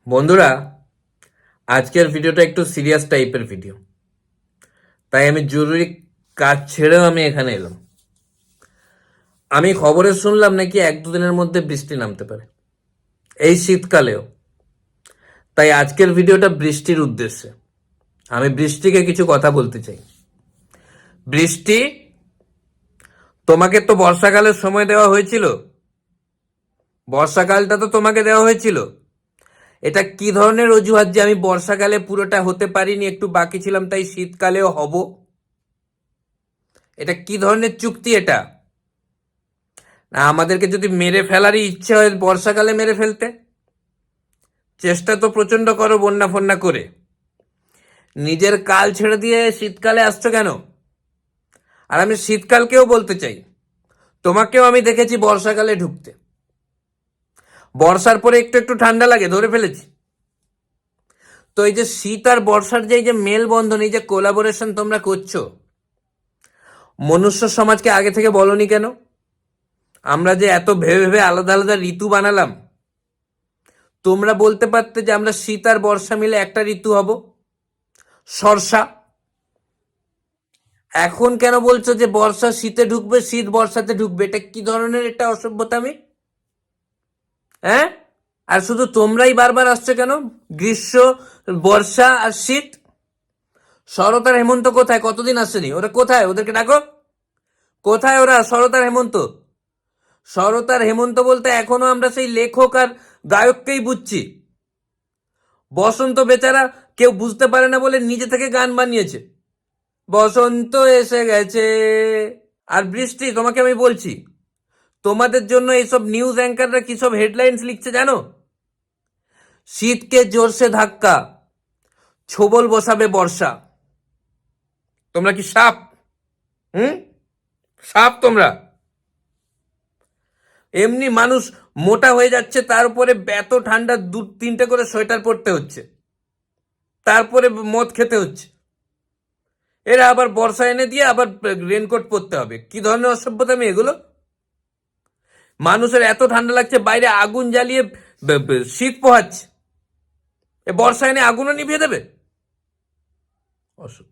বন্ধুরা, আজকের ভিডিওটা একটু সিরিয়াস টাইপের ভিডিও, তাই আমি জরুরি কাজ ছেড়েও আমি এখানে এলাম। আমি খবরে শুনলাম নাকি 1-2 দিনের মধ্যে বৃষ্টি নামতে পারে, এই শীতকালেও। তাই আজকের ভিডিওটা বৃষ্টির উদ্দেশ্যে। আমি বৃষ্টিকে কিছু কথা বলতে চাই। বৃষ্টি, তোমাকে তো বর্ষাকালের সময় দেওয়া হয়েছিল, বর্ষাকালটা তো তোমাকে দেওয়া হয়েছিল। এটা কি ধরনের অজুহাত যে আমি বর্ষাকালে পুরোটা হতে পারিনি, একটু বাকি ছিলাম, তাই শীতকালেও হব? এটা কি ধরনের চুক্তি এটা? না, আমাদেরকে যদি মেরে ফেলারই ইচ্ছে হয় বর্ষাকালে মেরে ফেলতে, চেষ্টা তো প্রচন্ড করো বন্যা ফন্যা করে। নিজের কাল ছেড়ে দিয়ে শীতকালে আসছো কেন? আর আমি শীতকালকেও বলতে চাই, তোমাকেও আমি দেখেছি বর্ষাকালে ঢুকতে। বর্ষার পরে একটু একটু ঠান্ডা লাগে, ধরে ফেলেছি। তো এই যে শীত আর বর্ষার যে এই যে মেলবন্ধন, এই যে কোলাবোরেশন তোমরা করছো, মনুষ্য সমাজকে আগে থেকে বলনি কেন? আমরা যে এত ভেবে ভেবে আলাদা আলাদা ঋতু বানালাম, তোমরা বলতে পারতে যে আমরা শীত আর বর্ষা মিলে একটা ঋতু হব, সর্ষা। এখন কেন বলছো যে বর্ষা শীতে ঢুকবে, শীত বর্ষাতে ঢুকবে? এটা কি ধরনের একটা অসভ্যতামি, হ্যাঁ? আর শুধু তোমরাই বারবার আসছো কেন? গ্রীষ্ম, বর্ষা আর শীত। শরৎ আর হেমন্ত কোথায়? কতদিন আসেনি ওরা? কোথায়? ওদেরকে ডাকো। কোথায় ওরা, শরৎ আর হেমন্ত? শরৎ আর হেমন্ত বলতে এখনো আমরা সেই লেখক আর গায়ককেই বুঝছি। বসন্ত বেচারা কেউ বুঝতে পারে না বলে নিজে থেকে গান বানিয়েছে, বসন্ত এসে গেছে। আর বৃষ্টি, তোমাকে আমি বলছি, তোমাদের জন্য এইসব নিউজ অ্যাঙ্কাররা কি সব হেডলাইন্স লিখছে জানো? শীতকে জোরসে ধাক্কা, ছোবল বসাবে বর্ষা। তোমরা কি সাপ? হুম, সাপ তোমরা? এমনি মানুষ মোটা হয়ে যাচ্ছে, তার উপরে এত ঠান্ডা 2-3টে করে সোয়েটার পরতে হচ্ছে, তারপরে মদ খেতে হচ্ছে। এরা আবার বর্ষা এনে দিয়ে আবার রেনকোট পরতে হবে। কি ধরনের অসভ্যতামি এগুলো? মানুষের এত ঠান্ডা লাগছে, বাইরে আগুন জ্বালিয়ে শীত পোহাচ্ছে, এ বর্ষা এনে আগুনও নিভিয়ে দেবে? অসভ্য।